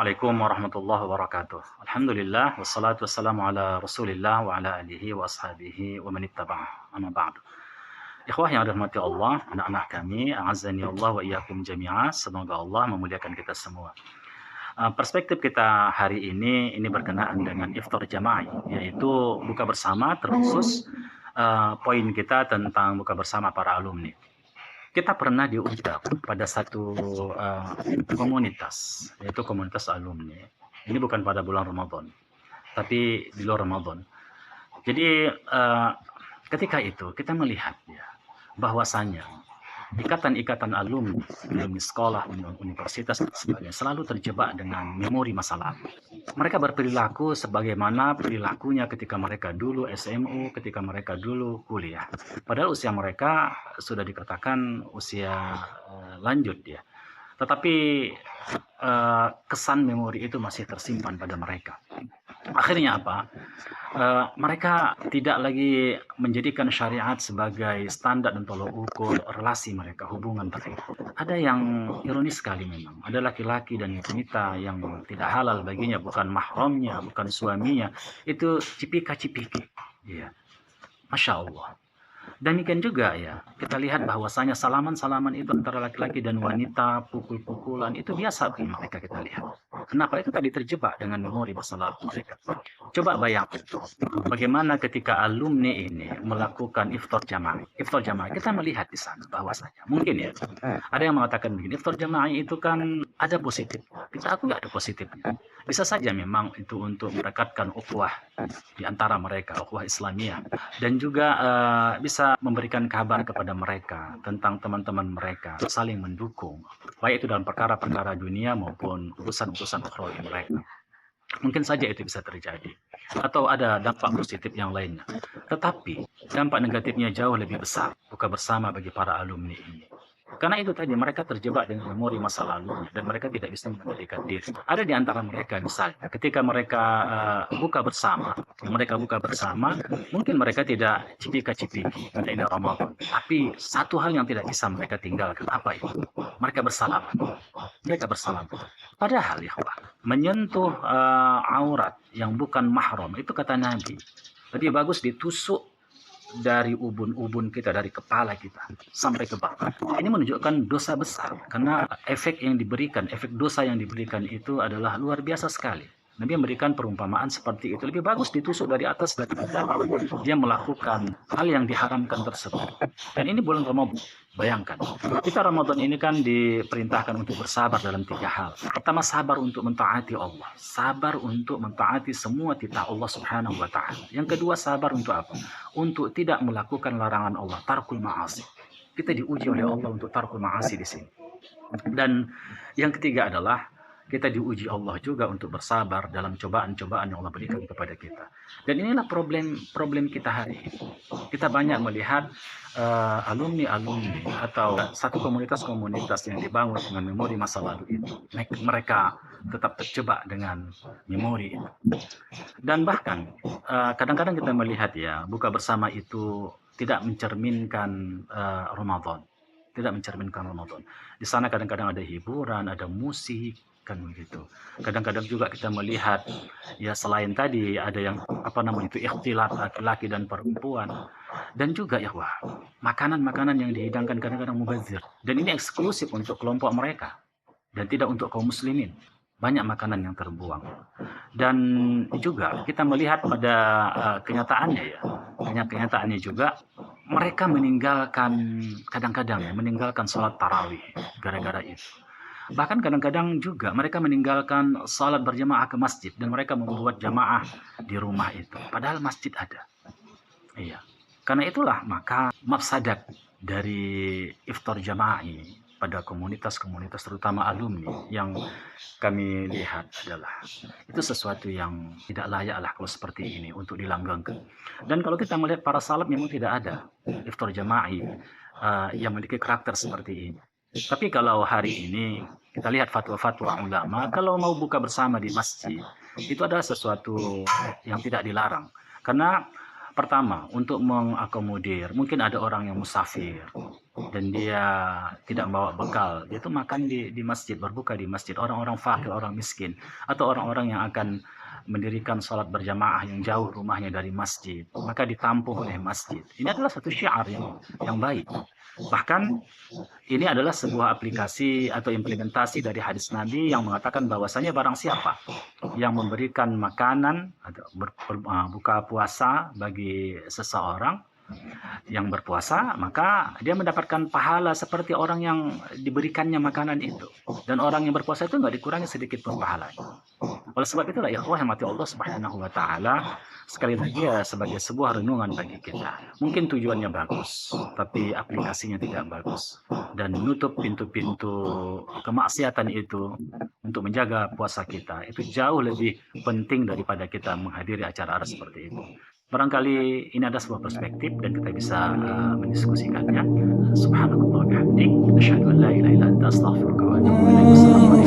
Assalamualaikum warahmatullahi wabarakatuh. Alhamdulillah wassalatu wassalamu ala Rasulillah wa ala alihi wa ashabihi wa man ittaba'ah. Amma ba'du. Ikhwah yang dirahmati Allah, anak-anak kami, a'azzani Allah wa iyyakum jami'ah. Semoga Allah memuliakan kita semua. Perspektif kita hari ini berkenaan dengan iftar jama'i, yaitu buka bersama, terkhusus poin kita tentang buka bersama para alumni. Kita pernah diundang pada satu komunitas, yaitu komunitas alumni. Ini bukan pada bulan Ramadan, tapi di luar Ramadan. Jadi ketika itu kita melihat ya, bahwasanya ikatan-ikatan alumni sekolah, universitas dan sebagainya selalu terjebak dengan memori masa lalu. Mereka berperilaku sebagaimana perilakunya ketika mereka dulu SMU, ketika mereka dulu kuliah. Padahal usia mereka sudah dikatakan usia lanjut ya. Tetapi kesan memori itu masih tersimpan pada mereka. Akhirnya apa? Mereka tidak lagi menjadikan syariat sebagai standar dan tolok ukur relasi mereka, hubungan mereka. Ada yang ironis sekali memang. Ada laki-laki dan wanita yang tidak halal baginya, bukan mahramnya, bukan suaminya. Itu cipika-cipiki. Ya. Masya Allah. Demikian juga ya, kita lihat bahwasanya salaman-salaman itu antara laki-laki dan wanita, pukul-pukulan itu biasa bagi mereka kita lihat. Kenapa? Itu tadi terjebak dengan memori masa lalu mereka. Coba bayangkan bagaimana ketika alumni ini melakukan iftar jamaah. Iftar jamaah kita melihat di sana bahwasanya mungkin ya ada yang mengatakan begini, iftar jamaah itu kan ada positif. Kita aku nggak ada positifnya. Bisa saja memang itu untuk merekatkan ukhuwah di antara mereka, ukhuwah Islamiyah, dan juga bisa memberikan kabar kepada mereka tentang teman-teman mereka, saling mendukung, baik itu dalam perkara-perkara dunia maupun urusan-urusan ukhrawi mereka. Mungkin saja itu bisa terjadi. Atau ada dampak positif yang lainnya. Tetapi dampak negatifnya jauh lebih besar buka bersama bagi para alumni ini. Karena itu tadi mereka terjebak dengan memori masa lalu dan mereka tidak bisa mengendalikan diri. Ada di antara mereka misalnya ketika mereka buka bersama, mungkin mereka tidak cipika-cipiki pada ini Ramadan. Tapi satu hal yang tidak bisa mereka tinggalkan, apa itu? Mereka bersalaman. Padahal ya, menyentuh aurat yang bukan mahram itu kata Nabi lebih bagus ditusuk dari ubun-ubun kita, dari kepala kita sampai ke bawah. Ini menunjukkan dosa besar karena efek dosa yang diberikan itu adalah luar biasa sekali. Nabi memberikan perumpamaan seperti itu, lebih bagus ditusuk dari atas daripada dia melakukan hal yang diharamkan tersebut. Dan ini bulan Ramadan. Bayangkan, kita Ramadan ini kan diperintahkan untuk bersabar dalam 3 hal. Pertama, sabar untuk mentaati Allah. Sabar untuk mentaati semua titah Allah Subhanahu wa Ta'ala. Yang kedua, sabar untuk apa? Untuk tidak melakukan larangan Allah, tarkul ma'asi. Kita diuji oleh Allah untuk tarkul ma'asi di sini. Dan yang ketiga adalah kita diuji Allah juga untuk bersabar dalam cobaan-cobaan yang Allah berikan kepada kita. Dan inilah problem kita hari ini. Kita banyak melihat alumni atau satu komunitas-komunitas yang dibangun dengan memori masa lalu itu. Mereka tetap terjebak dengan memori itu. Dan bahkan kadang-kadang kita melihat ya, buka bersama itu tidak mencerminkan Ramadan. Di sana kadang-kadang ada hiburan, ada musik, kan begitu. Kadang-kadang juga kita melihat ya selain tadi ada yang itu ikhtilat laki-laki dan perempuan, dan juga ya makanan-makanan yang dihidangkan kadang-kadang mubazir, dan ini eksklusif untuk kelompok mereka dan tidak untuk kaum muslimin. Banyak makanan yang terbuang. Dan juga kita melihat pada kenyataannya juga mereka kadang-kadang meninggalkan sholat tarawih gara-gara itu. Bahkan kadang-kadang juga mereka meninggalkan salat berjamaah ke masjid dan mereka membuat jamaah di rumah itu. Padahal masjid ada. Iya. Karena itulah maka mafsadat dari iftar jamaah ini pada komunitas-komunitas terutama alumni yang kami lihat adalah itu sesuatu yang tidak layaklah kalau seperti ini untuk dilanggengkan. Dan kalau kita melihat para salaf memang tidak ada iftar jamaah yang memiliki karakter seperti ini. Tapi kalau hari ini kita lihat fatwa-fatwa ulama, kalau mau buka bersama di masjid, itu adalah sesuatu yang tidak dilarang. Karena pertama, untuk mengakomodir, mungkin ada orang yang musafir, dan dia tidak membawa bekal, dia itu makan di masjid, berbuka di masjid. Orang-orang fakir, orang miskin, atau orang-orang yang akan mendirikan sholat berjamaah yang jauh rumahnya dari masjid, maka ditampung oleh masjid. Ini adalah satu syiar yang baik. Bahkan ini adalah sebuah aplikasi atau implementasi dari hadis Nabi yang mengatakan bahwasanya barang siapa yang memberikan makanan atau buka puasa bagi seseorang yang berpuasa, maka dia mendapatkan pahala seperti orang yang diberikannya makanan itu. Dan orang yang berpuasa itu nggak dikurangi sedikit pun pahalanya. Oleh sebab itulah ikhwah yang mati Allah Subhanahu wa taala, sekali lagi ya sebagai sebuah renungan bagi kita. Mungkin tujuannya bagus, tapi aplikasinya tidak bagus. Dan menutup pintu-pintu kemaksiatan itu untuk menjaga puasa kita, itu jauh lebih penting daripada kita menghadiri acara seperti itu. Barangkali ini ada sebuah perspektif dan kita bisa mendiskusikannya. Subhanallah wa bihamdik, asyhadu an la ilaha illa anta, astaghfiruka wa atubu ilaik.